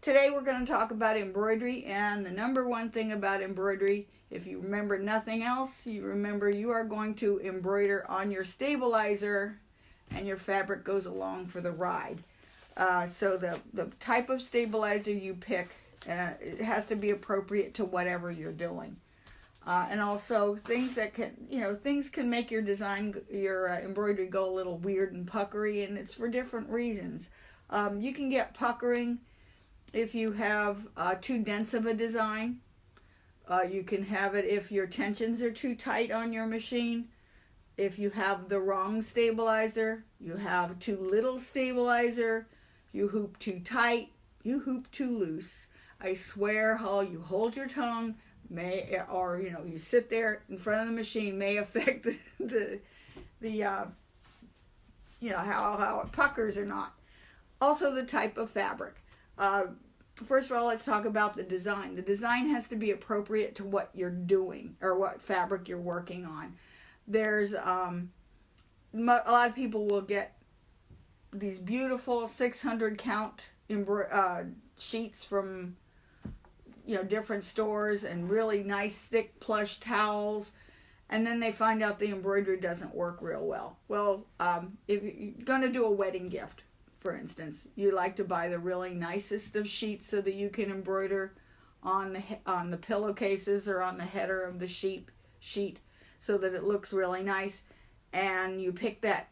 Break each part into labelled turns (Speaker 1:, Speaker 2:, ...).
Speaker 1: Today we're going to talk about embroidery, and the number one thing about embroidery, if you remember nothing else, you remember you are going to embroider on your stabilizer and your fabric goes along for the ride. So the type of stabilizer you pick, it has to be appropriate to whatever you're doing. And also things that can, things can make your design, your embroidery go a little weird and puckery, and it's for different reasons. You can get puckering if you have too dense of a design. You can have it if your tensions are too tight on your machine. If you have the wrong stabilizer, you have too little stabilizer, you hoop too tight, you hoop too loose. I swear how you hold your tongue you sit there in front of the machine may affect how it puckers or not. Also the type of fabric. First of all, let's talk about the design. The design has to be appropriate to what you're doing or what fabric you're working on. There's a lot of people will get these beautiful 600 count sheets from different stores and really nice thick plush towels, and then they find out the embroidery doesn't work real well. Well, if you're going to do a wedding gift, for instance, you like to buy the really nicest of sheets so that you can embroider on the pillowcases or on the header of the sheet so that it looks really nice. And you pick that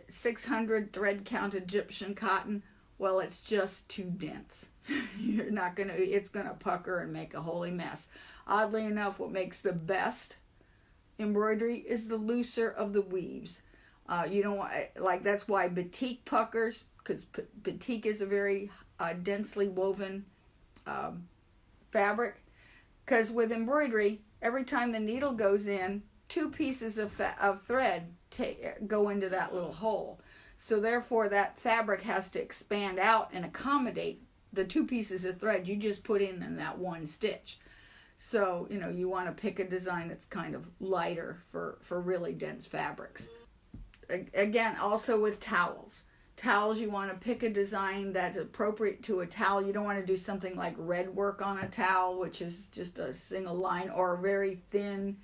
Speaker 1: 600 thread count Egyptian cotton. Well, it's just too dense. It's gonna pucker and make a holy mess. Oddly enough, what makes the best embroidery is the looser of the weaves. You don't want, that's why batik puckers, because batik is a very densely woven fabric. Because with embroidery, every time the needle goes in, 2 pieces of thread go into that little hole. So therefore, that fabric has to expand out and accommodate the 2 pieces of thread you just put in that one stitch. So, you want to pick a design that's kind of lighter for really dense fabrics. Again, also with towels. Towels, you want to pick a design that's appropriate to a towel. You don't want to do something like red work on a towel, which is just a single line, or a very thin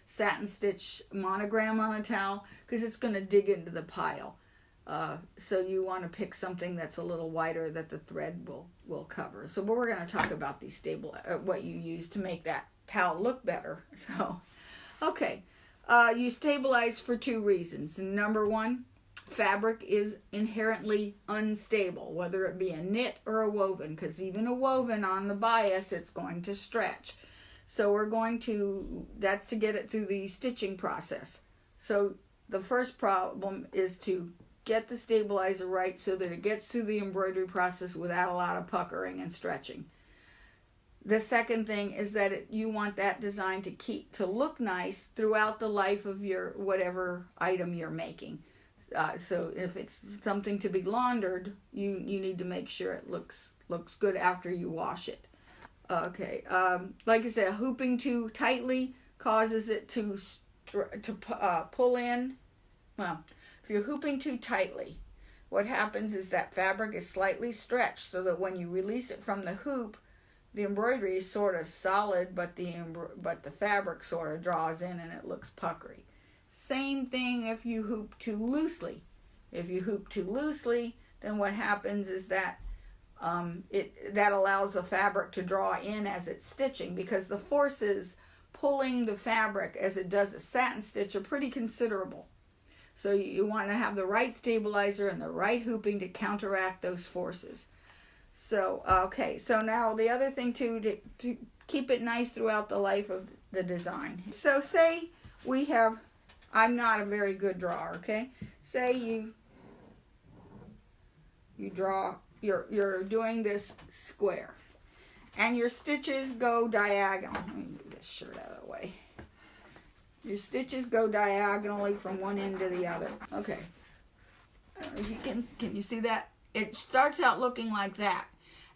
Speaker 1: satin stitch monogram on a towel, because it's going to dig into the pile. So you want to pick something that's a little wider that the thread will cover. So we're going to talk about these what you use to make that towel look better. So, okay, you stabilize for 2 reasons. Number 1, fabric is inherently unstable, whether it be a knit or a woven, because even a woven on the bias, it's going to stretch. So that's to get it through the stitching process. So the first problem is to get the stabilizer right so that it gets through the embroidery process without a lot of puckering and stretching. The second thing is that you want that design to look nice throughout the life of your whatever item you're making. So if it's something to be laundered, you need to make sure it looks good after you wash it. Okay, like I said, hooping too tightly causes it to pull in. Well, if you're hooping too tightly, what happens is that fabric is slightly stretched so that when you release it from the hoop, the embroidery is sort of solid, but the fabric sort of draws in and it looks puckery. Same thing if you hoop too loosely. If you hoop too loosely, then what happens is that that allows the fabric to draw in as it's stitching, because the forces pulling the fabric as it does a satin stitch are pretty considerable. So you want to have the right stabilizer and the right hooping to counteract those forces. So, okay, so now the other thing to keep it nice throughout the life of the design. So say I'm not a very good drawer, okay? Say you draw, you're doing this square, and your stitches go diagonal. Let me move this shirt out of the way. Your stitches go diagonally from one end to the other. Okay. I don't know if you can you see that? It starts out looking like that.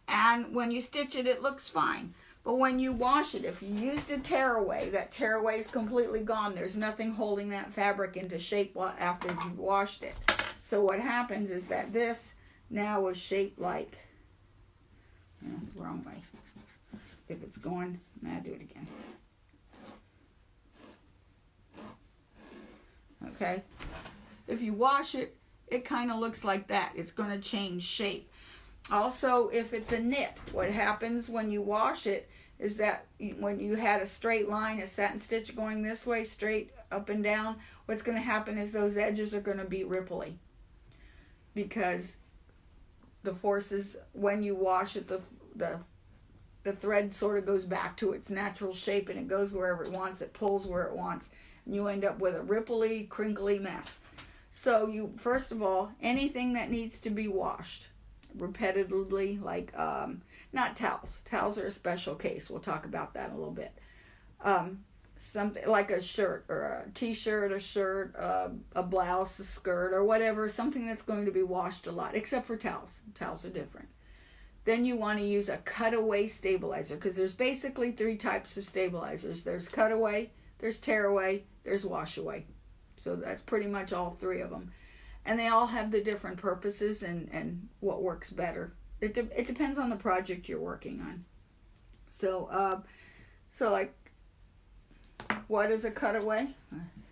Speaker 1: And when you stitch it, it looks fine. But when you wash it, if you used a tearaway, that tearaway is completely gone. There's nothing holding that fabric into shape after you've washed it. So what happens is that this now is shaped like Wrong way. If it's going, nah, do it again. Okay. If you wash it, it kind of looks like that. It's going to change shape. Also, if it's a knit, what happens when you wash it is that when you had a straight line, a satin stitch going this way, straight up and down, what's going to happen is those edges are going to be ripply. Because the forces, when you wash it, the thread sort of goes back to its natural shape and it goes wherever it wants, it pulls where it wants, and you end up with a ripply, crinkly mess. So you, first of all, anything that needs to be washed repetitively, like not towels. Towels are a special case. We'll talk about that in a little bit. Something like a shirt or a t-shirt, a shirt, a blouse, a skirt, or whatever, something that's going to be washed a lot, except for towels. Towels are different. Then you want to use a cutaway stabilizer, because there's basically 3 types of stabilizers. There's cutaway, there's tearaway, there's washaway. So that's pretty much all 3 of them. And they all have the different purposes and what works better. It depends on the project you're working on. So, like, what is a cutaway?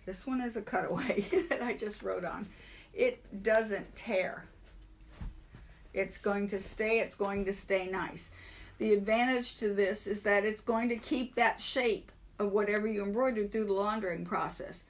Speaker 1: This one is a cutaway that I just wrote on. It doesn't tear. It's going to stay nice. The advantage to this is that it's going to keep that shape of whatever you embroidered through the laundering process.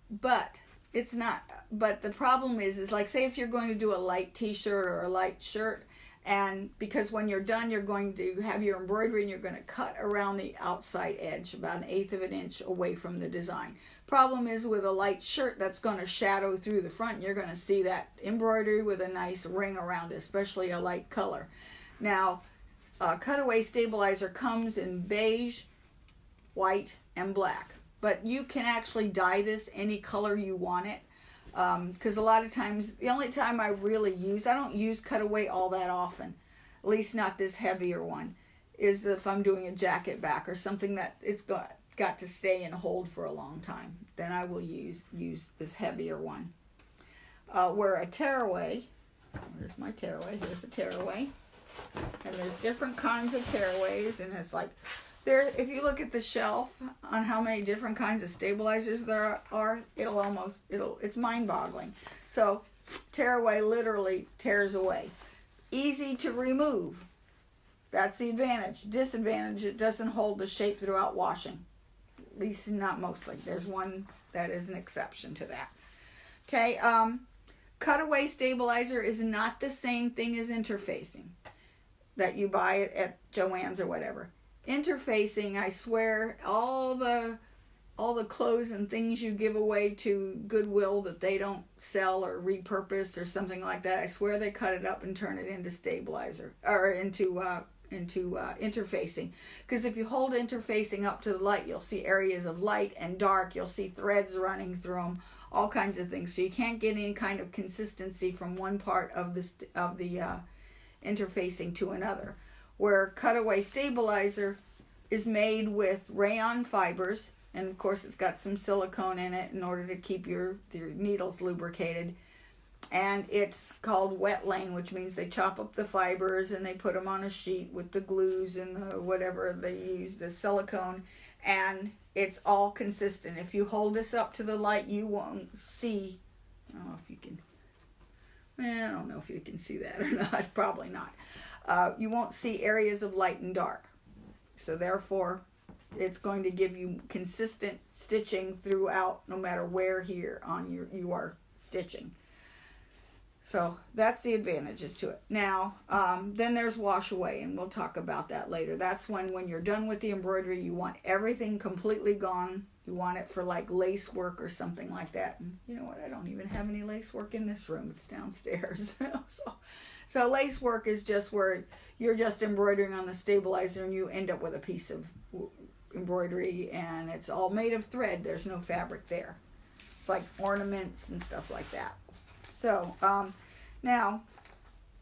Speaker 1: But it's not, but the problem is like, say if you're going to do a light t-shirt or a light shirt, and because when you're done, you're going to have your embroidery and you're going to cut around the outside edge about 1/8 of an inch away from the design. Problem is with a light shirt, that's going to shadow through the front. You're going to see that embroidery with a nice ring around it, especially a light color. Now, cutaway stabilizer comes in beige, white, and black. But you can actually dye this any color you want it. Because a lot of times, the only time I really I don't use cutaway all that often, at least not this heavier one, is if I'm doing a jacket back or something that it's got to stay and hold for a long time. Then I will use this heavier one. Where a tearaway, here's my tearaway, here's a tearaway. And there's different kinds of tearaways, and it's like, if you look at the shelf on how many different kinds of stabilizers there are, it's mind-boggling. So tearaway literally tears away. Easy to remove. That's the advantage. Disadvantage, it doesn't hold the shape throughout washing. At least not mostly. There's one that is an exception to that. Okay, cutaway stabilizer is not the same thing as interfacing that you buy at Joann's or whatever. Interfacing, I swear, all the clothes and things you give away to Goodwill that they don't sell or repurpose or something like that, I swear they cut it up and turn it into stabilizer or into interfacing. Because if you hold interfacing up to the light, you'll see areas of light and dark. You'll see threads running through them, all kinds of things. So you can't get any kind of consistency from one part of the interfacing to another. Where cutaway stabilizer is made with rayon fibers, and of course it's got some silicone in it in order to keep your needles lubricated, and it's called wet laying, which means they chop up the fibers and they put them on a sheet with the glues and the whatever they use, the silicone, and it's all consistent. If you hold this up to the light, you won't see, I don't know if you can, I don't know if you can see that or not, probably not. You won't see areas of light and dark. So therefore, it's going to give you consistent stitching throughout, no matter where here on you are stitching. So that's the advantages to it. Now, then there's wash away, and we'll talk about that later. That's when you're done with the embroidery, you want everything completely gone. You want it for like lace work or something like that. And you know what? I don't even have any lace work in this room. It's downstairs. So lace work is just where you're just embroidering on the stabilizer and you end up with a piece of embroidery and it's all made of thread. There's no fabric there. It's like ornaments and stuff like that. So now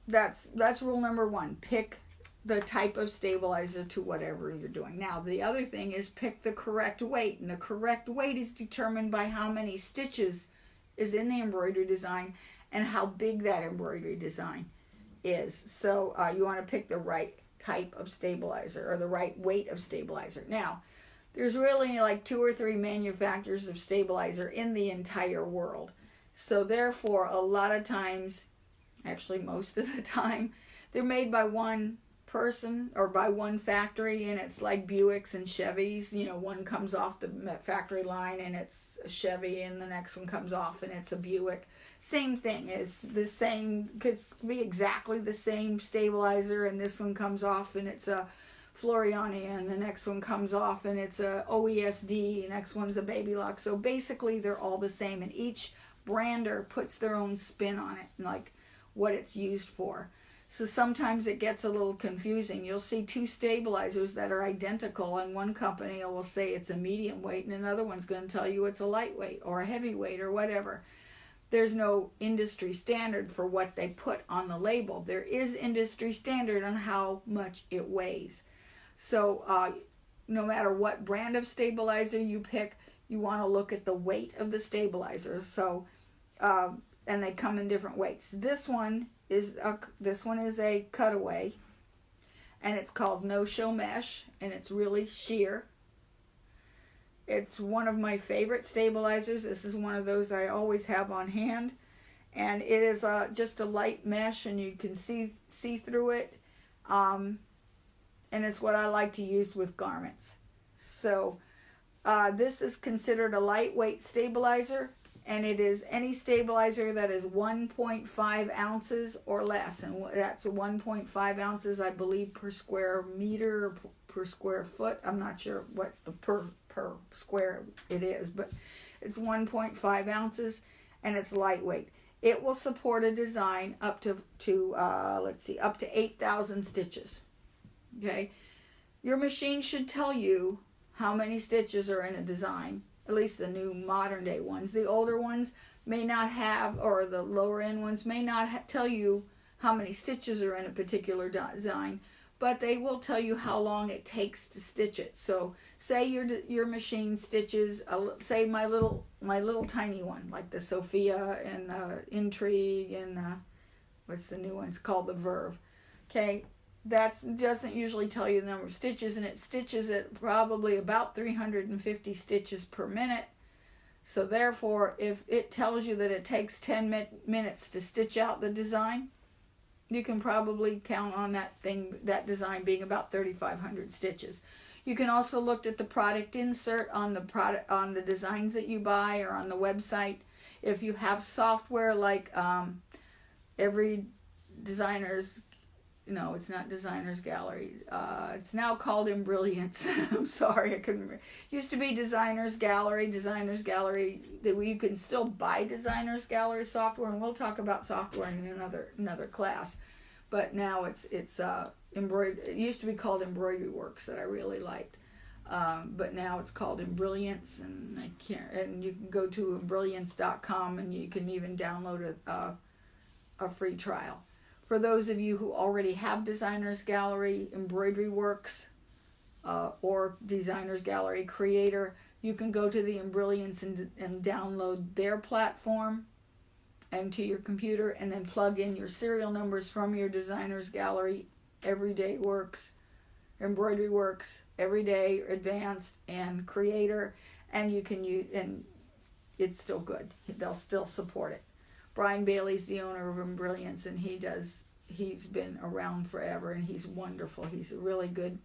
Speaker 1: that's rule number 1. Pick the type of stabilizer to whatever you're doing. Now the other thing is pick the correct weight, and the correct weight is determined by how many stitches is in the embroidery design and how big that embroidery design is. So you want to pick the right type of stabilizer or the right weight of stabilizer. Now, there's really like 2 or 3 manufacturers of stabilizer in the entire world. So therefore, a lot of times, actually most of the time, they're made by one person or by one factory, and it's like Buicks and Chevys. You know, one comes off the factory line and it's a Chevy, and the next one comes off and it's a Buick. Same thing, is the same, could be exactly the same stabilizer, and this one comes off and it's a Floriani, and the next one comes off and it's a OESD, the next one's a Baby Lock. So basically they're all the same, and each brander puts their own spin on it, like what it's used for. So sometimes it gets a little confusing. You'll see 2 stabilizers that are identical, and one company will say it's a medium weight and another one's going to tell you it's a lightweight or a heavyweight or whatever. There's no industry standard for what they put on the label. There is industry standard on how much it weighs. So no matter what brand of stabilizer you pick, you want to look at the weight of the stabilizer. So and they come in different weights. This one is a cutaway, and it's called no-show mesh, and it's really sheer. It's one of my favorite stabilizers. This is one of those I always have on hand, and it is just a light mesh, and you can see through it. And it's what I like to use with garments. So this is considered a lightweight stabilizer, and it is any stabilizer that is 1.5 ounces or less, and that's 1.5 ounces, I believe, per square meter or per square foot. I'm not sure what per square it is, but it's 1.5 ounces, and it's lightweight. It will support a design up to 8,000 stitches. Okay, your machine should tell you how many stitches are in a design, at least the new modern day ones. The older ones may not have, or the lower end ones may not tell you how many stitches are in a particular design, but they will tell you how long it takes to stitch it. So say your machine stitches, say my little tiny one, like the Sophia and Intrigue and what's the new one? It's called the Verve. Okay. That doesn't usually tell you the number of stitches, and it stitches at probably about 350 stitches per minute. So therefore, if it tells you that it takes 10 minutes to stitch out the design, you can probably count on that design being about 3,500 stitches. You can also look at the product insert on the designs that you buy or on the website. If you have software like every designer's, no, it's not Designer's Gallery. It's now called Embrilliance. I'm sorry, I couldn't remember. Used to be Designer's Gallery. Designer's Gallery, you can still buy Designer's Gallery software, and we'll talk about software in another class. But now it's embroidery. It used to be called Embroidery Works, that I really liked. But now it's called Embrilliance, and and you can go to embrilliance.com, and you can even download a free trial. For those of you who already have Designer's Gallery, Embroidery Works, or Designer's Gallery Creator, you can go to the Embrilliance and download their platform and to your computer, and then plug in your serial numbers from your Designer's Gallery, Everyday Works, Embroidery Works, Everyday, Advanced, and Creator, and you can use, and it's still good. They'll still support it. Brian Bailey's the owner of Embrilliance, and he's been around forever, and he's wonderful. He's really good.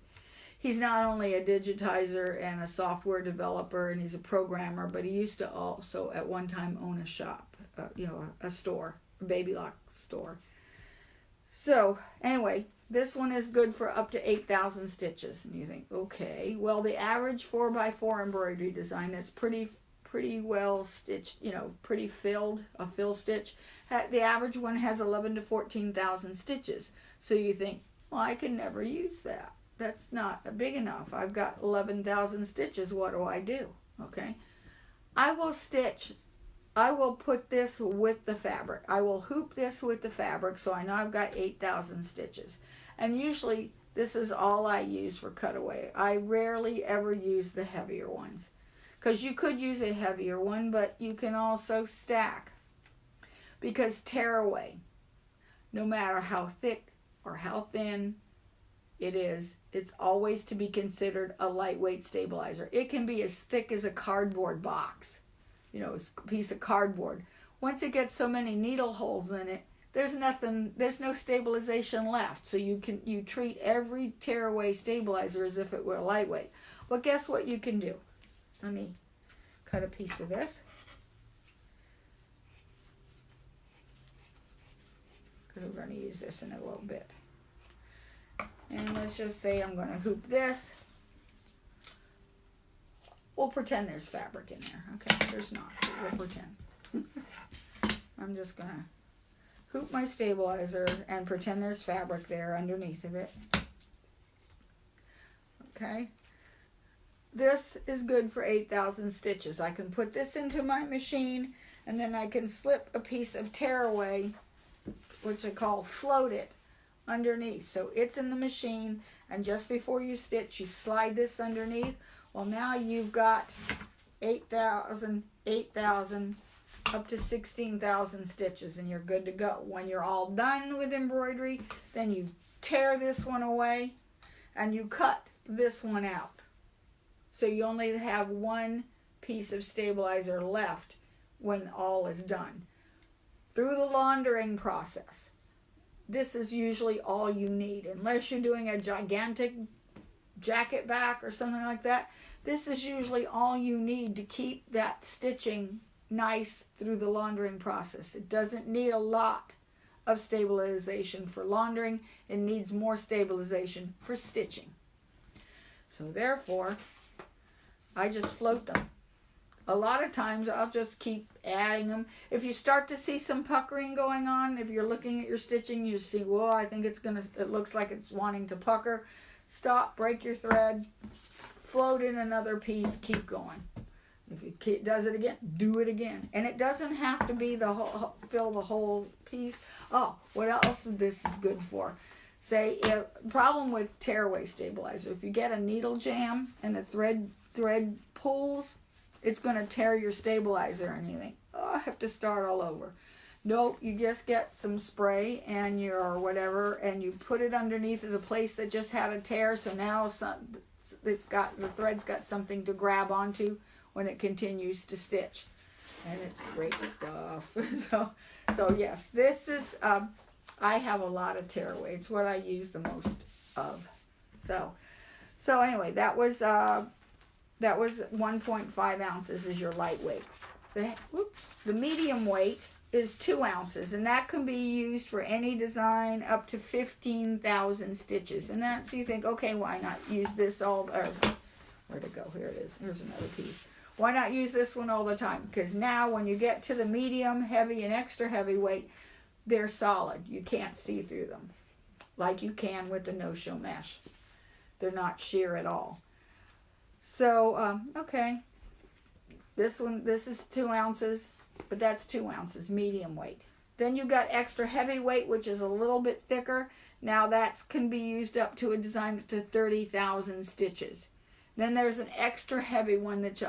Speaker 1: He's not only a digitizer and a software developer, and he's a programmer, but he used to also at one time own a shop, a store, a Baby Lock store. So anyway, this one is good for up to 8,000 stitches. And you think, okay, well, the average 4x4 embroidery design that's pretty well stitched, pretty filled, a fill stitch. The average one has 11 to 14,000 stitches. So you think, well, I can never use that. That's not big enough. I've got 11,000 stitches. What do I do? Okay. I will put this with the fabric. I will hoop this with the fabric, so I know I've got 8,000 stitches. And usually this is all I use for cutaway. I rarely ever use the heavier ones, because you could use a heavier one, but you can also stack, because tearaway. no matter how thick or how thin it is, it's always to be considered a lightweight stabilizer. It can be as thick as a cardboard box, you know, a piece of cardboard. Once it gets so many needle holes in it, there's no stabilization left. So you treat every tearaway stabilizer as if it were lightweight. Well, guess what you can do? Let me cut a piece of this. Because we're going to use this in a little bit. And let's just say I'm going to hoop this. We'll pretend there's fabric in there. Okay, there's not, but we'll pretend. I'm just going to hoop my stabilizer and pretend there's fabric there underneath of it. Okay. This is good for 8,000 stitches. I can put this into my machine, and then I can slip a piece of tearaway, which I call float it, underneath. So it's in the machine, and just before you stitch, you slide this underneath. Well, now you've got 8,000, up to 16,000 stitches, and you're good to go. When you're all done with embroidery, then you tear this one away, and you cut this one out. So you only have one piece of stabilizer left when all is done. Through the laundering process, this is usually all you need. Unless you're doing a gigantic jacket back or something like that, this is usually all you need to keep that stitching nice through the laundering process. It doesn't need a lot of stabilization for laundering. It needs more stabilization for stitching. So therefore, I just float them. A lot of times I'll just keep adding them. If you start to see some puckering going on, if you're looking at your stitching, you see, well, I think it looks like it's wanting to pucker. Stop, break your thread, float in another piece, keep going. If it does it again, do it again. And it doesn't have to be fill the whole piece. Oh, what else this is good for? Say, problem with tearaway stabilizer. If you get a needle jam and the thread pulls, it's going to tear your stabilizer and you think, oh, I have to start all over. Nope, you just get some spray and or whatever, and you put it underneath the place that just had a tear, so now the thread's got something to grab onto when it continues to stitch. And it's great stuff. So yes, this is, I have a lot of tearaway. It's what I use the most of. So anyway, that was 1.5 ounces is your lightweight. The medium weight is 2 ounces, and that can be used for any design up to 15,000 stitches. And that's, you think, okay, why not use this where'd it go? Here it is. Here's another piece. Why not use this one all the time? Because now when you get to the medium, heavy, and extra heavyweight, they're solid. You can't see through them like you can with the no-show mesh. They're not sheer at all. So, okay, this is 2 ounces, but that's 2 ounces, medium weight. Then you've got extra heavyweight, which is a little bit thicker. Now that can be used up to a design up to 30,000 stitches. Then there's an extra heavy one that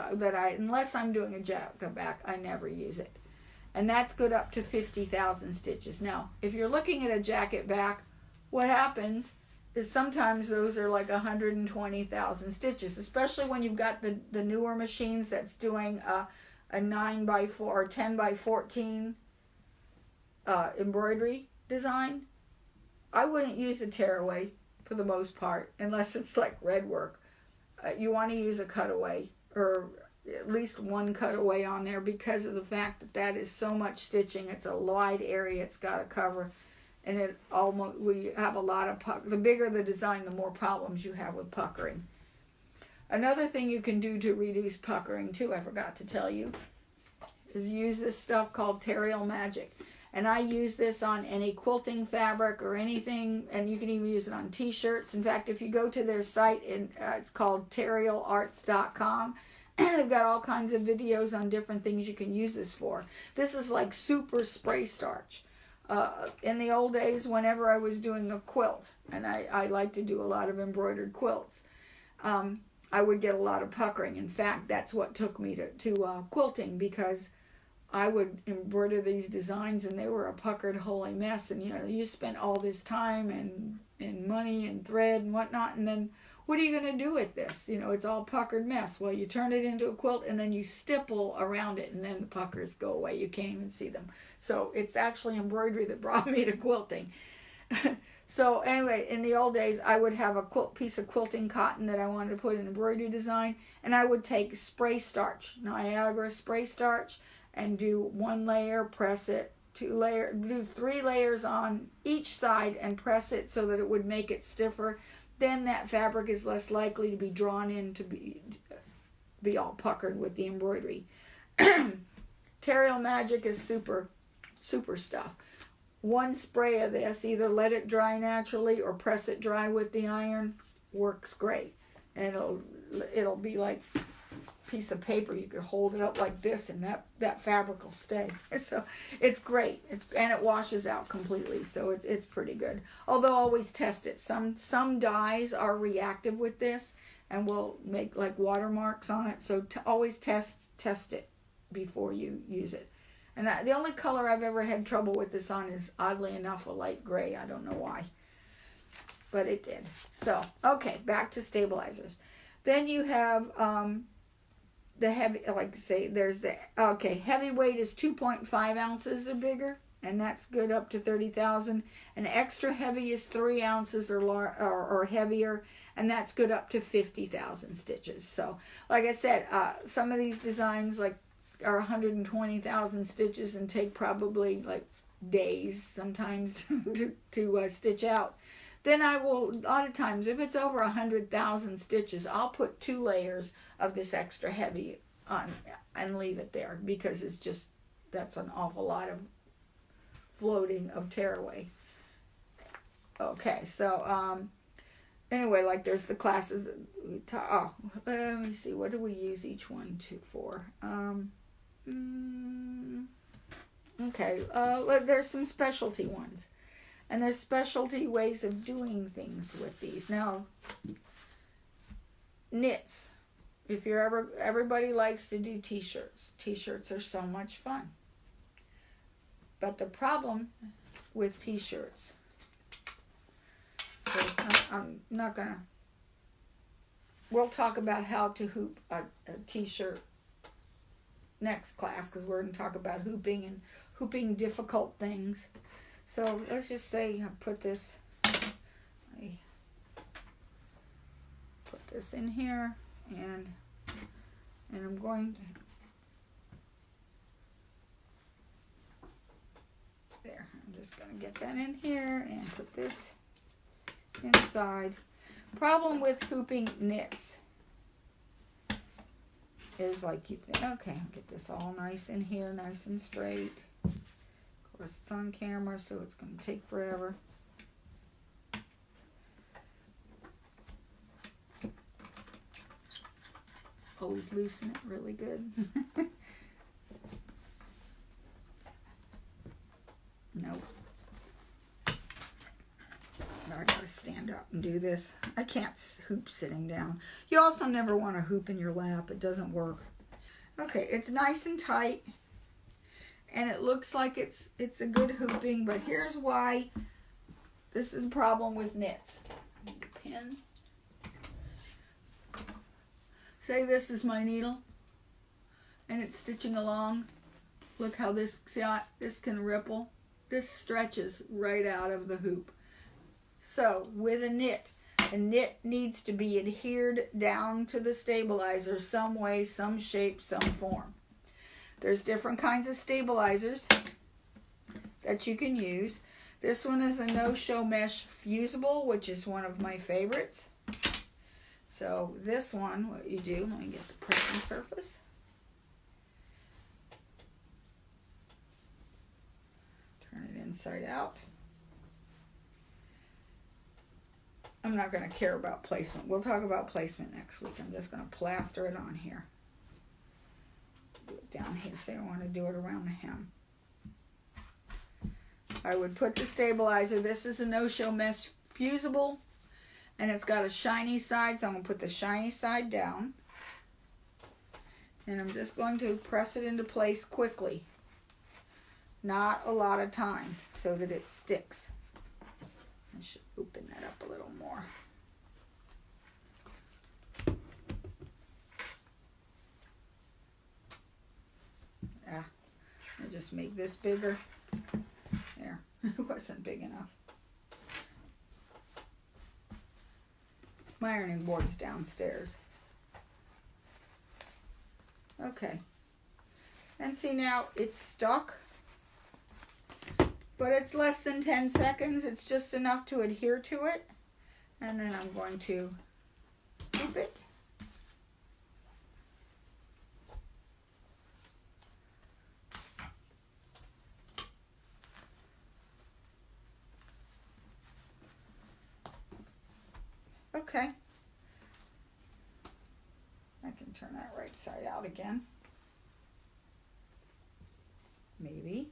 Speaker 1: unless I'm doing a jacket back, I never use it. And that's good up to 50,000 stitches. Now, if you're looking at a jacket back, what happens is sometimes those are like 120,000 stitches, especially when you've got the newer machines that's doing a 9x4 or 10x14 embroidery design. I wouldn't use a tearaway for the most part, unless it's like red work. You want to use a cutaway, or at least one cutaway on there, because of the fact that is so much stitching. It's a wide area it's got to cover. And we have a lot of the bigger the design, the more problems you have with puckering. Another thing you can do to reduce puckering too, I forgot to tell you, is use this stuff called Terial Magic. And I use this on any quilting fabric or anything, and you can even use it on t-shirts. In fact, if you go to their site, it's called terialarts.com. They've got all kinds of videos on different things you can use this for. This is like super spray starch. In the old days, whenever I was doing a quilt, and I like to do a lot of embroidered quilts, I would get a lot of puckering. In fact, that's what took me to quilting, because I would embroider these designs, and they were a puckered holy mess. And you spent all this time and money and thread and whatnot, and then what are you going to do with this? It's all puckered mess. Well, you turn it into a quilt, and then you stipple around it, and then the puckers go away. You can't even see them. So it's actually embroidery that brought me to quilting. So anyway, in the old days, I would have a piece of quilting cotton that I wanted to put in embroidery design, and I would take spray starch, Niagara spray starch, and do 1 layer, press it, 2 layer, do 3 layers on each side and press it so that it would make it stiffer. Then that fabric is less likely to be drawn in to be all puckered with the embroidery. Terreal Magic is super stuff. 1 spray of this, either let it dry naturally or press it dry with the iron, works great. And it'll be like a piece of paper. You could hold it up like this, and that fabric will stay. So it's great. And it washes out completely, so it's pretty good. Although always test it. Some dyes are reactive with this and will make like watermarks on it. So always test it before you use it. And the only color I've ever had trouble with this on is, oddly enough, a light gray. I don't know why. But it did. So, okay, back to stabilizers. Then you have the heavy, like I say, there's the, heavyweight is 2.5 ounces or bigger. And that's good up to 30,000. And extra heavy is 3 ounces or heavier. And that's good up to 50,000 stitches. So, like I said, some of these designs, like, are 120,000 stitches and take probably like days sometimes to stitch out. Then I will, a lot of times, if it's over 100,000 stitches, I'll put 2 layers of this extra heavy on and leave it there, because it's just, that's an awful lot of floating of tearaway. Okay, so anyway, like there's the classes that let me see, what do we use each one for? Okay, there's some specialty ones, and there's specialty ways of doing things with these. Now, knits. If you're everybody likes to do t-shirts. T-shirts are so much fun. But the problem with t-shirts is, I'm not gonna. We'll talk about how to hoop a t-shirt next class, because we're going to talk about hooping and hooping difficult things. So let's just say I put this in here, and I'm going to, there, I'm just going to get that in here and put this inside. Problem with hooping knits is, like, you think, okay, I'll get this all nice in here, nice and straight. Of course, it's on camera, so it's going to take forever. Always loosen it really good. Nope. I gotta stand up and do this. I can't hoop sitting down. You also never want to hoop in your lap. It doesn't work. Okay, it's nice and tight, and it looks like it's a good hooping, but here's why this is the problem with knits. Pin. Say this is my needle, and it's stitching along. Look how this can ripple. This stretches right out of the hoop. So with a knit needs to be adhered down to the stabilizer some way, some shape, some form. There's different kinds of stabilizers that you can use. This one is a no-show mesh fusible, which is one of my favorites. So this one, what you do, let me get the pressing surface. Turn it inside out. I'm not going to care about placement. We'll talk about placement next week. I'm just going to plaster it on here. Do it down here. Say I want to do it around the hem. I would put the stabilizer. This is a no-show mesh fusible, and it's got a shiny side, so I'm going to put the shiny side down. And I'm just going to press it into place quickly. not a lot of time, so that it sticks. I should open that up a little more. Yeah, I'll just make this bigger. There, it wasn't big enough. My ironing board's downstairs. Okay. And see, now it's stuck, but it's less than 10 seconds. It's just enough to adhere to it. And then I'm going to hoop it. Okay. I can turn that right side out again. Maybe.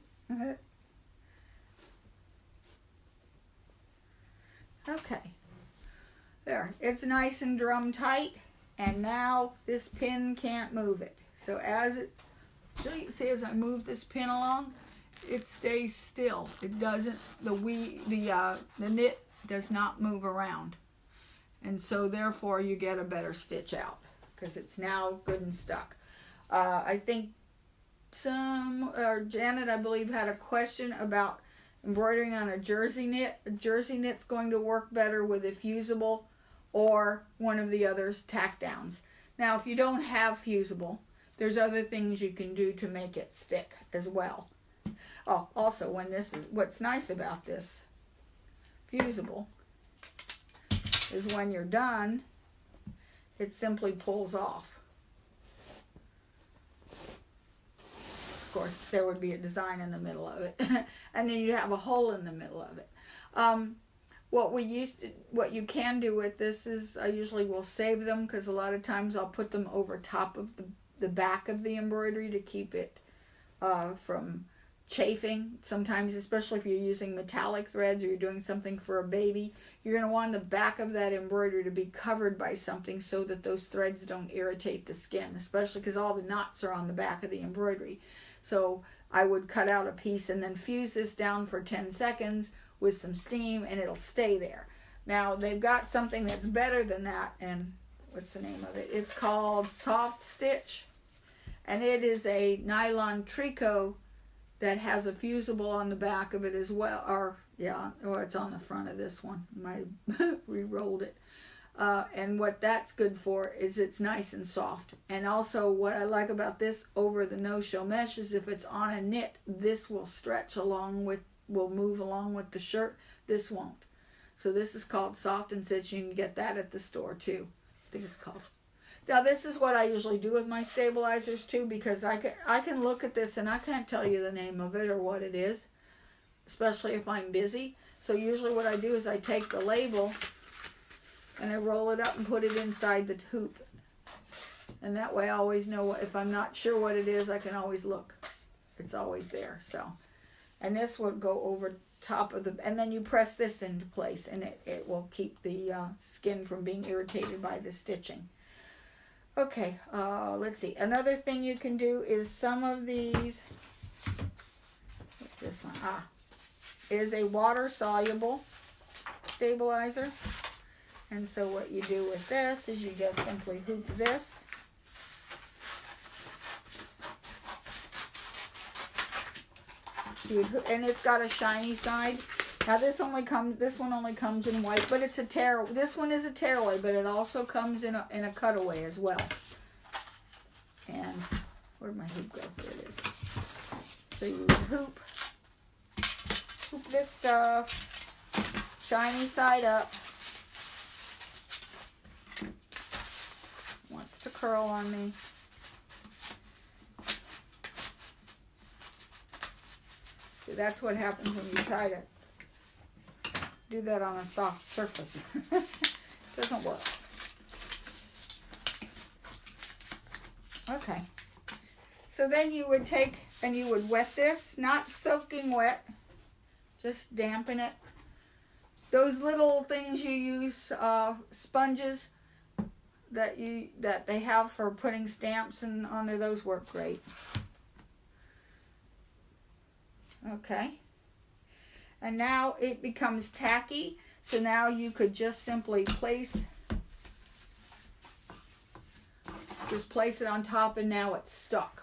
Speaker 1: Okay. There. It's nice and drum tight. And now this pin can't move it. So as it, see as I move this pin along, it stays still. It doesn't, the knit does not move around. And so therefore you get a better stitch out because it's now good and stuck. I think Janet, I believe, had a question about embroidering on a jersey knit. A jersey knit's going to work better with a fusible or one of the others tack downs. Now, if you don't have fusible, there's other things you can do to make it stick as well. Oh, also, what's nice about this fusible is when you're done, it simply pulls off. Of course, there would be a design in the middle of it, and then you'd have a hole in the middle of it. What you can do with this is I usually will save them because a lot of times I'll put them over top of the back of the embroidery to keep it from chafing. Sometimes, especially if you're using metallic threads or you're doing something for a baby, you're going to want the back of that embroidery to be covered by something so that those threads don't irritate the skin, especially because all the knots are on the back of the embroidery. So I would cut out a piece and then fuse this down for 10 seconds with some steam and it'll stay there. Now they've got something that's better than that, and what's the name of it? It's called Soft Stitch, and it is a nylon tricot that has a fusible on the back of it as well, or it's on the front of this one. I might have re-rolled it. And what that's good for is it's nice and soft. And also what I like about this over the no-show mesh is if it's on a knit, this will move along with the shirt. This won't. So this is called Soft and Stitch. You can get that at the store too. I think it's called. Now this is what I usually do with my stabilizers too, because I can look at this and I can't tell you the name of it or what it is, especially if I'm busy. So usually what I do is I take the label and I roll it up and put it inside the hoop. And that way I always know if I'm not sure what it is, I can always look. It's always there. So, and this will go over top of and then you press this into place and it will keep the skin from being irritated by the stitching. Okay, let's see. Another thing you can do is some of these, what's this one? Is a water-soluble stabilizer. And so what you do with this is you just simply hoop this. And it's got a shiny side. Now this one only comes in white, but it's a tear. This one is a tearaway, but it also comes in a cutaway as well. And where'd my hoop go? Here it is. So you hoop this stuff, shiny side up. Wants to curl on me. See, that's what happens when you try to do that on a soft surface. It doesn't work. Okay. So then you would take and you would wet this, not soaking wet, just dampen it. Those little things you use, sponges that they have for putting stamps and on there, those work great. Okay. And now it becomes tacky. So now you could just simply place it on top, and now it's stuck.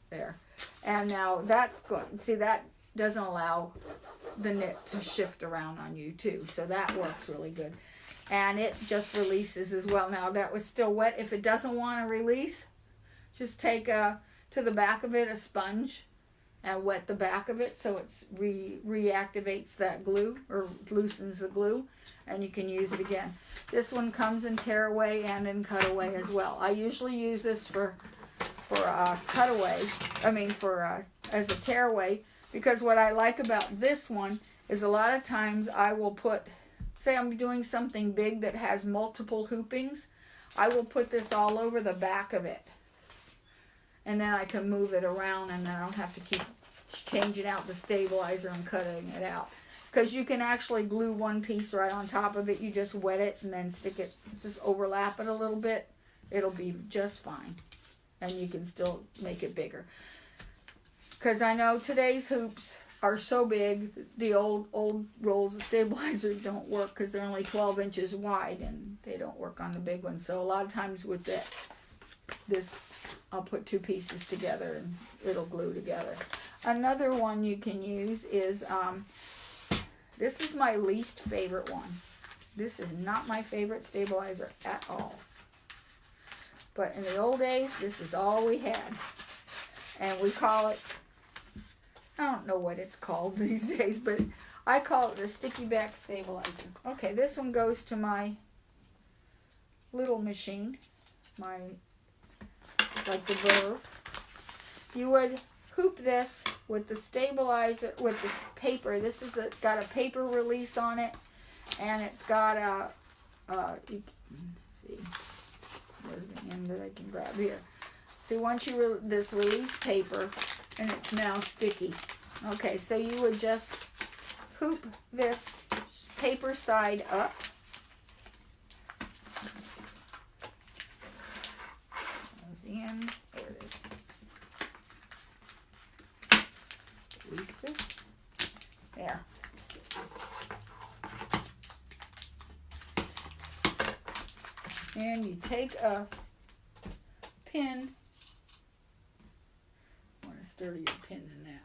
Speaker 1: There. And now that's good. See, that doesn't allow the knit to shift around on you too. So that works really good. And it just releases as well. Now that was still wet. If it doesn't want to release, just take to the back of it a sponge and wet the back of it so it's reactivates that glue, or loosens the glue, and you can use it again. This one comes in tearaway and in cutaway as well. I usually use this for cutaway, as a tearaway, because what I like about this one is a lot of times I will put, say I'm doing something big that has multiple hoopings, I will put this all over the back of it. And then I can move it around, and then I don't have to keep changing out the stabilizer and cutting it out. Because you can actually glue one piece right on top of it. You just wet it and then stick it, just overlap it a little bit. It'll be just fine. And you can still make it bigger. Because I know today's hoops are so big, the old rolls of stabilizer don't work because they're only 12 inches wide, and they don't work on the big ones. So a lot of times with this, I'll put two pieces together and it'll glue together. Another one you can use is, this is my least favorite one. This is not my favorite stabilizer at all. But in the old days, this is all we had. And we call it, I don't know what it's called these days, but I call it the sticky back stabilizer. Okay, this one goes to my little machine, like the Verve. You would hoop this with the stabilizer, with the paper. This is got a paper release on it, and it's got let's see, where's the end that I can grab here? See, once you this release paper, and it's now sticky. Okay, so you would just hoop this paper side up. There's the end. There it is. Release this. There. And you take a pin. I want a sturdier pin than that.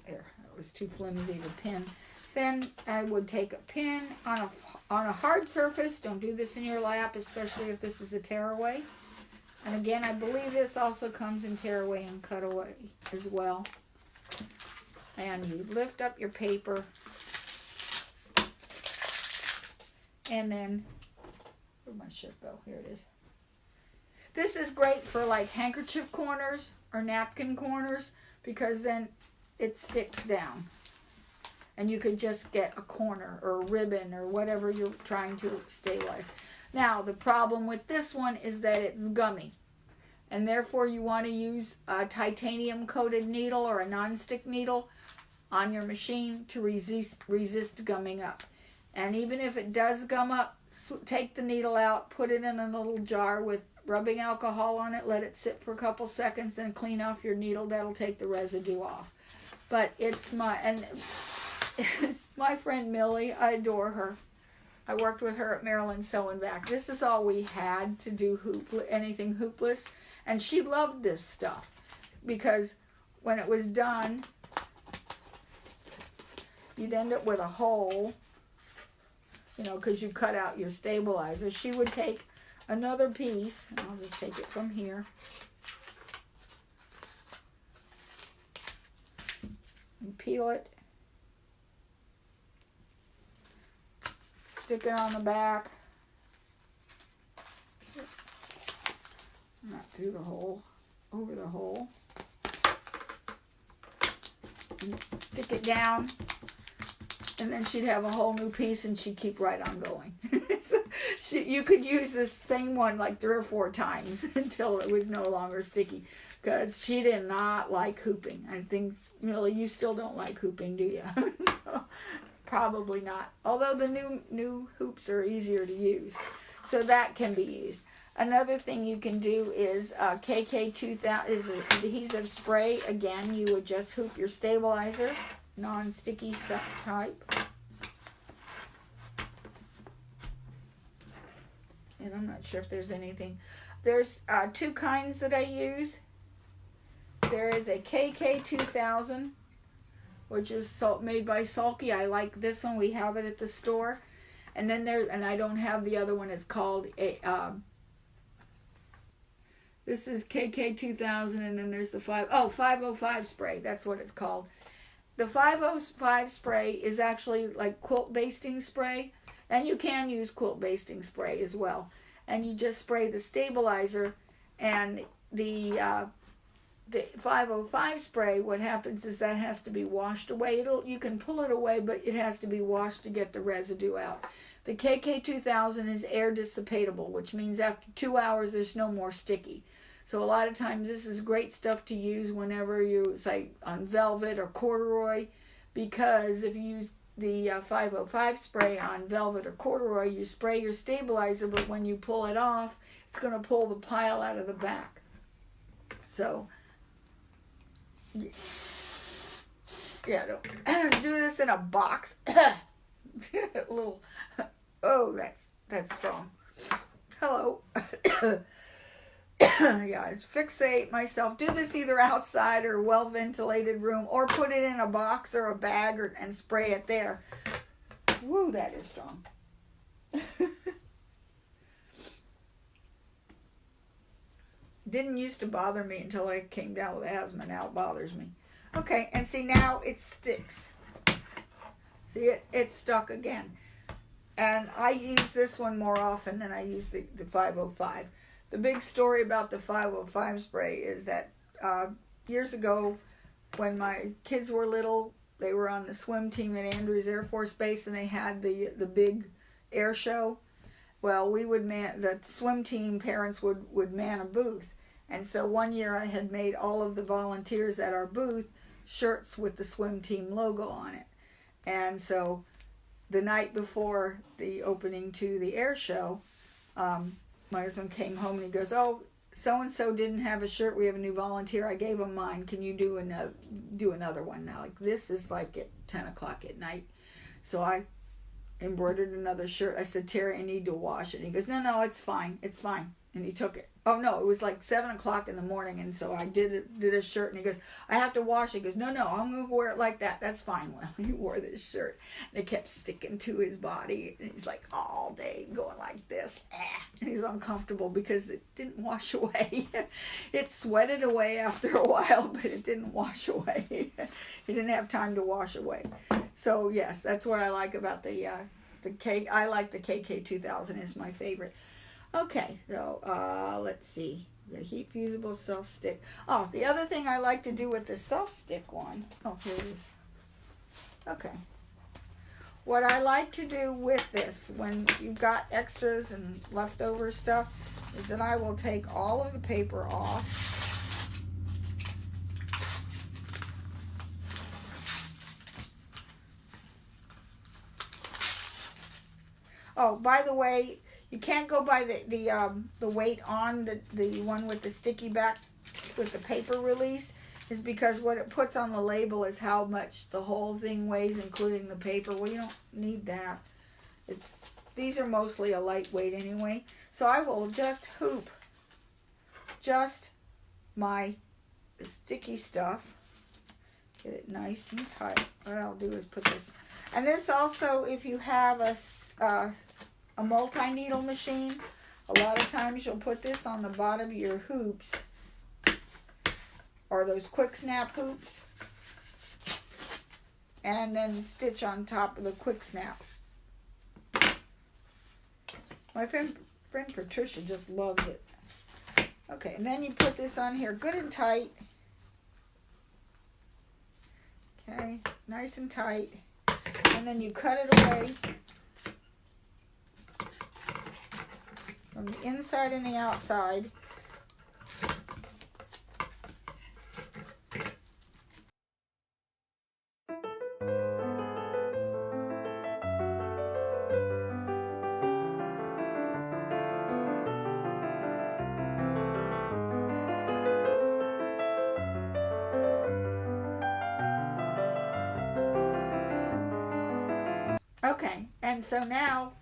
Speaker 1: There, that was too flimsy to pin. Then I would take a pin on a hard surface. Don't do this in your lap, especially if this is a tearaway. And again, I believe this also comes in tearaway and cutaway as well. And you lift up your paper. And then, where'd my shirt go? Here it is. This is great for like handkerchief corners or napkin corners, because then it sticks down. And you could just get a corner or a ribbon or whatever you're trying to stabilize. Now, the problem with this one is that it's gummy. And therefore, you want to use a titanium coated needle or a non-stick needle on your machine to resist gumming up. And even if it does gum up, take the needle out, put it in a little jar with rubbing alcohol on it, let it sit for a couple seconds, then clean off your needle. That'll take the residue off. But it's my friend Millie, I adore her. I worked with her at Maryland Sew & Back. This is all we had to do anything hoopless. And she loved this stuff because when it was done, you'd end up with a hole, because you cut out your stabilizer. She would take another piece, and I'll just take it from here, and peel it, stick it on the back, not through the hole, over the hole, and stick it down, and then she'd have a whole new piece, and she'd keep right on going. So you could use this same one like 3 or 4 times until it was no longer sticky, because she did not like hooping. I think, Millie, you still don't like hooping, do you? So, probably not. Although the new hoops are easier to use. So that can be used. Another thing you can do is KK2000 is an adhesive spray. Again, you would just hoop your stabilizer, non-sticky type. And I'm not sure if there's anything. There's two kinds that I use. There is a KK2000, which is made by Sulky. I like this one. We have it at the store. And then and I don't have the other one. It's called a. This is KK2000, and then there's the 505 spray. That's what it's called. The 505 spray is actually like quilt basting spray, and you can use quilt basting spray as well. And you just spray the stabilizer, and the 505 spray. What happens is that has to be washed away. You can pull it away, but it has to be washed to get the residue out. The KK2000 is air dissipatable, which means after 2 hours there's no more sticky. So a lot of times this is great stuff to use whenever you, say, on velvet or corduroy, because if you use the 505 spray on velvet or corduroy, you spray your stabilizer, but when you pull it off, it's going to pull the pile out of the back. So, yeah, don't do this in a box. A little, oh, that's strong. Hello. Guys, fixate myself. Do this either outside or well-ventilated room, or put it in a box or a bag and spray it there. Woo, that is strong. Didn't used to bother me until I came down with asthma. Now it bothers me. Okay, and see, now it sticks. See, it's stuck again. And I use this one more often than I use the 505. The big story about the 505 spray is that years ago, when my kids were little, they were on the swim team at Andrews Air Force Base, and they had the big air show. Well, we would the swim team parents would man a booth. And so one year I had made all of the volunteers at our booth shirts with the swim team logo on it. And so the night before the opening to the air show, my husband came home and he goes, "Oh, so-and-so didn't have a shirt. We have a new volunteer. I gave him mine. Can you do another one now?" Like, this is like at 10 o'clock at night. So I embroidered another shirt. I said, "Terry, I need to wash it." And he goes, No, it's fine. It's fine. And he took it. Oh, no, it was like 7 o'clock in the morning. And so I did a shirt. And he goes, "I have to wash it." He goes, No, I'm going to wear it like that. That's fine. Well, he wore this shirt. And it kept sticking to his body. And he's like all day going like this. And he's uncomfortable because it didn't wash away. It sweated away after a while, but it didn't wash away. He didn't have time to wash away. So, yes, that's what I like about the I like the KK2000 is my favorite. Okay, so let's see. The heat fusible self stick. Oh, the other thing I like to do with the self stick one. Oh, here it is. Okay. What I like to do with this, when you've got extras and leftover stuff, is that I will take all of the paper off. Oh, by the way, you can't go by the weight on the one with the sticky back with the paper release, is because what it puts on the label is how much the whole thing weighs, including the paper. Well, you don't need that. These are mostly a lightweight anyway. So I will just hoop just my sticky stuff. Get it nice and tight. What I'll do is put this. And this also, if you have a multi-needle machine, a lot of times you'll put this on the bottom of your hoops, or those quick snap hoops, and then stitch on top of the quick snap. My friend Patricia just loves it. Okay, and then you put this on here good and tight. Okay, nice and tight. And then you cut it away from the inside and the outside. And so now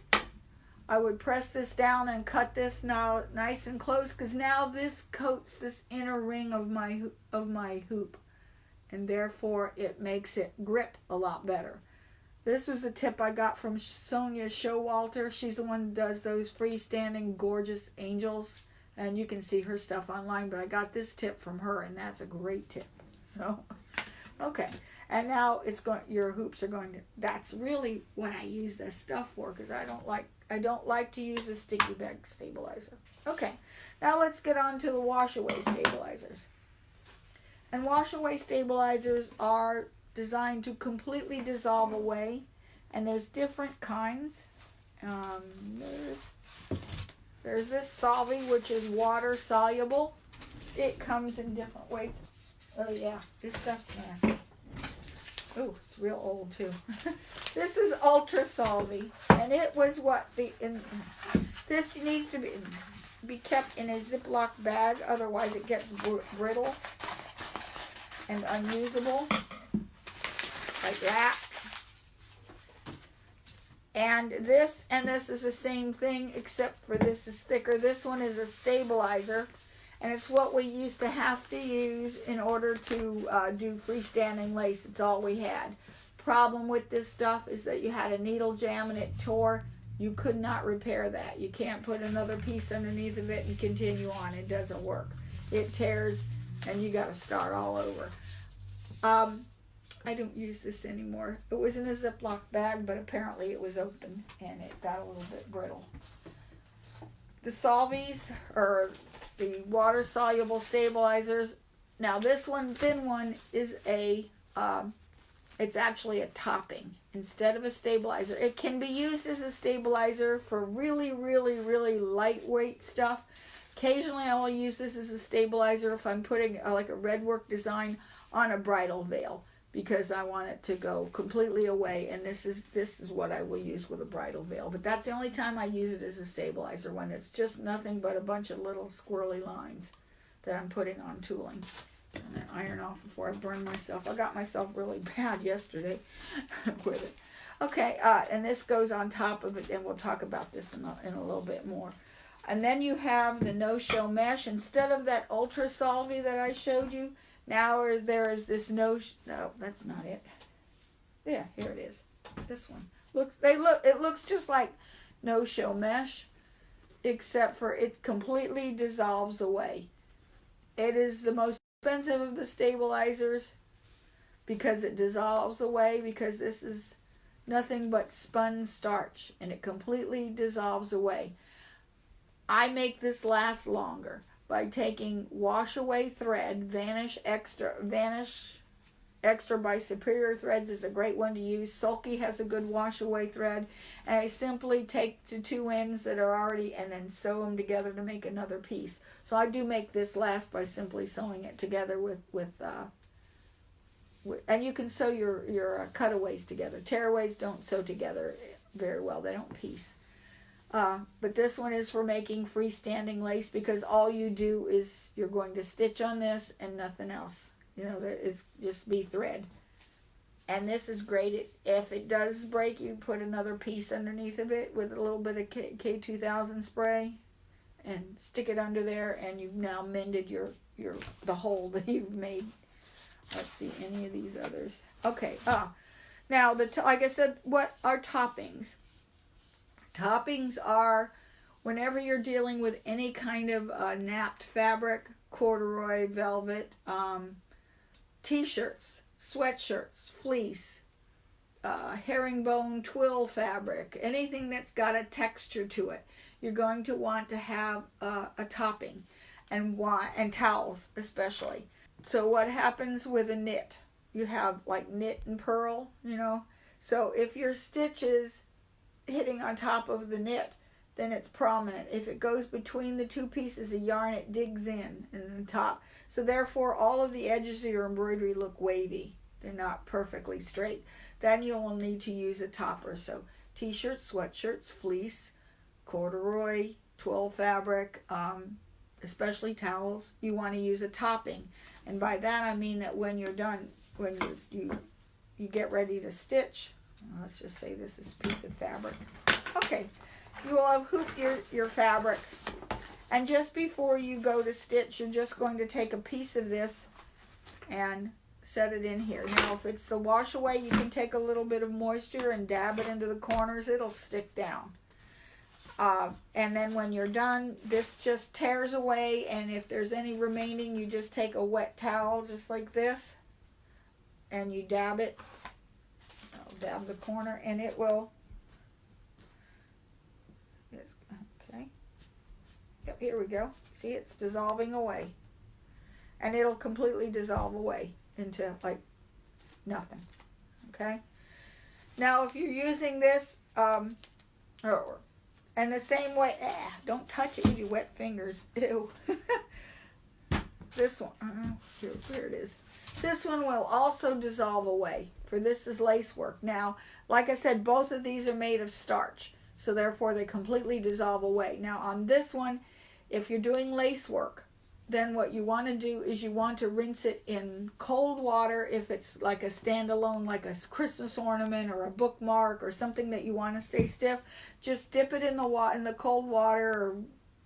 Speaker 1: I would press this down and cut this now nice and close, because now this coats this inner ring of my hoop, and therefore it makes it grip a lot better. This was a tip I got from Sonia Showalter. She's the one who does those freestanding gorgeous angels, and you can see her stuff online, but I got this tip from her, and that's a great tip. So okay, and now your hoops are going to, that's really what I use this stuff for, because I don't like to use a sticky bag stabilizer. Okay, now let's get on to the wash away stabilizers. And wash away stabilizers are designed to dissolve away, and there's different kinds. There's this Solvay, which is water soluble. It comes in different weights. Oh yeah, this stuff's nasty. Oh, it's real old too. This is Ultra Solvay, and it was this needs to be kept in a Ziploc bag, otherwise it gets brittle and unusable, like that. And this is the same thing, except for this is thicker. This one is a stabilizer, and it's what we used to have to use in order to do freestanding lace. It's all we had. Problem with this stuff is that you had a needle jam and it tore. You could not repair that. You can't put another piece underneath of it and continue on. It doesn't work. It tears, and you got to start all over. I don't use this anymore. It was in a Ziploc bag, but apparently it was open and it got a little bit brittle. The Solvays, or the water soluble stabilizers. Now this one, thin one, is it's actually a topping instead of a stabilizer. It can be used as a stabilizer for really, really, really lightweight stuff. Occasionally I will use this as a stabilizer if I'm putting like a red work design on a bridal veil, because I want it to go completely away, and this is what I will use with a bridal veil. But that's the only time I use it as a stabilizer, when it's just nothing but a bunch of little squirrely lines that I'm putting on tooling. And then iron off before I burn myself. I got myself really bad yesterday with it. Okay, and this goes on top of it, and we'll talk about this in a little bit more. And then you have the no-show mesh. Instead of that Ultra Solvay that I showed you, now there is this no, that's not it. Yeah, here it is. This one. It looks just like no-show mesh, except for it completely dissolves away. It is the most expensive of the stabilizers because it dissolves away, because this is nothing but spun starch and it completely dissolves away. I make this last longer by taking wash away thread. Vanish Extra by Superior Threads is a great one to use. Sulky has a good wash away thread, and I simply take the two ends that are already and then sew them together to make another piece. So I do make this last by simply sewing it together with and you can sew your cutaways together. Tearaways don't sew together very well. They don't piece. But this one is for making freestanding lace, because all you do is you're going to stitch on this and nothing else. You know, it's just be thread. And this is great. If it does break, you put another piece underneath of it with a little bit of K2000 spray and stick it under there, and you've now mended the hole that you've made. Let's see any of these others. Okay. Now like I said, what are toppings? Toppings are whenever you're dealing with any kind of napped fabric, corduroy, velvet, t-shirts, sweatshirts, fleece, herringbone twill fabric, anything that's got a texture to it, you're going to want to have a topping, and towels especially. So what happens with a knit? You have like knit and purl, you know. So if your stitch is hitting on top of the knit, then it's prominent. If it goes between the two pieces of yarn, it digs in the top. So therefore all of the edges of your embroidery look wavy. They're not perfectly straight. Then you will need to use a topper. So t-shirts, sweatshirts, fleece, corduroy, twill fabric, especially towels, you want to use a topping. And by that I mean that when you're done, when you get ready to stitch, let's just say this is a piece of fabric. Okay, you will have hooped your fabric. And just before you go to stitch, you're just going to take a piece of this and set it in here. Now, if it's the wash away, you can take a little bit of moisture and dab it into the corners. It'll stick down. And then when you're done, this just tears away, and if there's any remaining, you just take a wet towel just like this, and you dab it. I'll dab the corner, and it will, okay, yep, here we go. See, it's dissolving away, and it'll completely dissolve away into like nothing. Okay, now if you're using this, and the same way, don't touch it with your wet fingers. Ew. This one, here it is. This one will also dissolve away, for this is lace work. Now, like I said, both of these are made of starch, so therefore they completely dissolve away. Now on this one, if you're doing lace work, then what you want to do is you want to rinse it in cold water. If it's like a standalone, like a Christmas ornament or a bookmark or something that you want to stay stiff, just dip it in the cold water or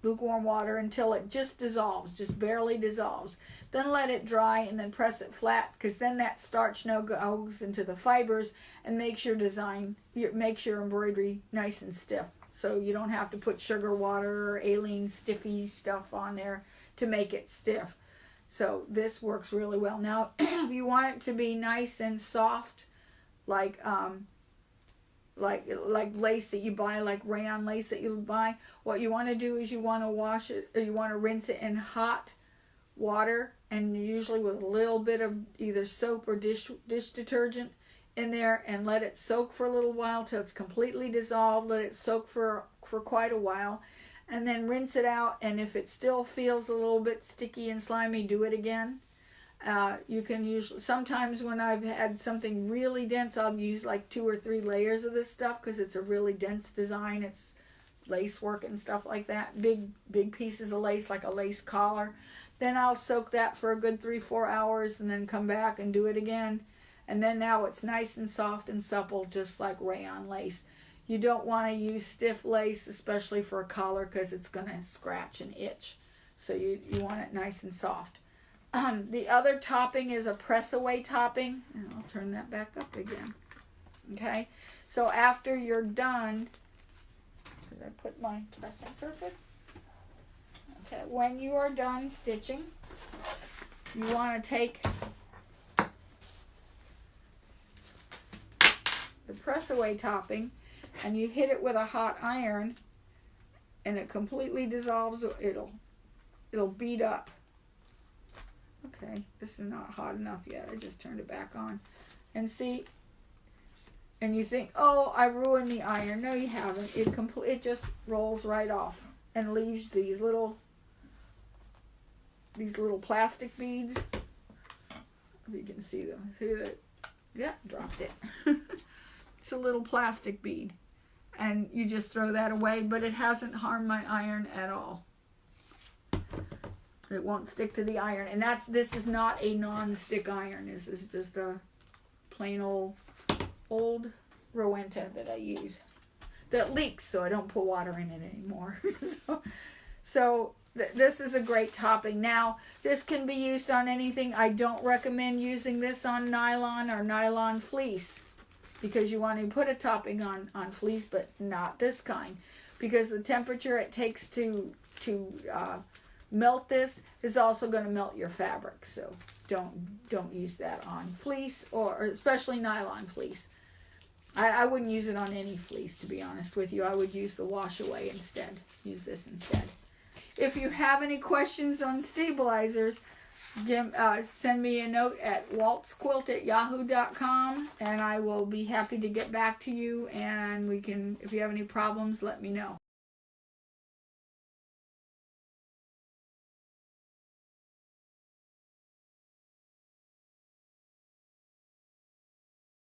Speaker 1: lukewarm water until it just dissolves, just barely dissolves. Then let it dry and then press it flat, because then that starch now goes into the fibers and makes your embroidery nice and stiff. So you don't have to put sugar water or alien stiffy stuff on there to make it stiff. So this works really well. Now, if you want it to be nice and soft, like lace that you buy, like rayon lace that you buy, what you want to do is you want to wash it, or you want to rinse it in hot water, and usually with a little bit of either soap or dish detergent in there, and let it soak for a little while till it's completely dissolved. Let it soak for quite a while, and then rinse it out. And if it still feels a little bit sticky and slimy, do it again. You can usually, sometimes when I've had something really dense, I'll use like 2 or 3 layers of this stuff, because it's a really dense design. It's lace work and stuff like that, big pieces of lace, like a lace collar. Then I'll soak that for a good 3-4 hours, and then come back and do it again. And then now it's nice and soft and supple, just like rayon lace. You don't want to use stiff lace, especially for a collar, because it's going to scratch and itch. So you want it nice and soft. The other topping is a press away topping, and I'll turn that back up again. Okay, so after you're done, did I put my pressing surface? Okay, when you are done stitching, you want to take the press away topping and you hit it with a hot iron, and it completely dissolves. It'll beat up. Okay, this is not hot enough yet. I just turned it back on. And see, and you think, oh, I ruined the iron. No, you haven't. It just rolls right off and leaves these little plastic beads. If you can see them. See that? Yeah, dropped it. It's a little plastic bead. And you just throw that away, but it hasn't harmed my iron at all. It won't stick to the iron. And this is not a non-stick iron. This is just a plain old Rowenta that I use. That leaks, so I don't put water in it anymore. This is a great topping. Now, this can be used on anything. I don't recommend using this on nylon or nylon fleece, because you want to put a topping on fleece, but not this kind, because the temperature it takes to melt this is also going to melt your fabric. So don't use that on fleece, or especially nylon fleece. I wouldn't use it on any fleece, to be honest with you. I would use the wash away instead. Use this instead. If you have any questions on stabilizers, send me a note at waltzquilt@yahoo.com, and I will be happy to get back to you. And if you have any problems, let me know.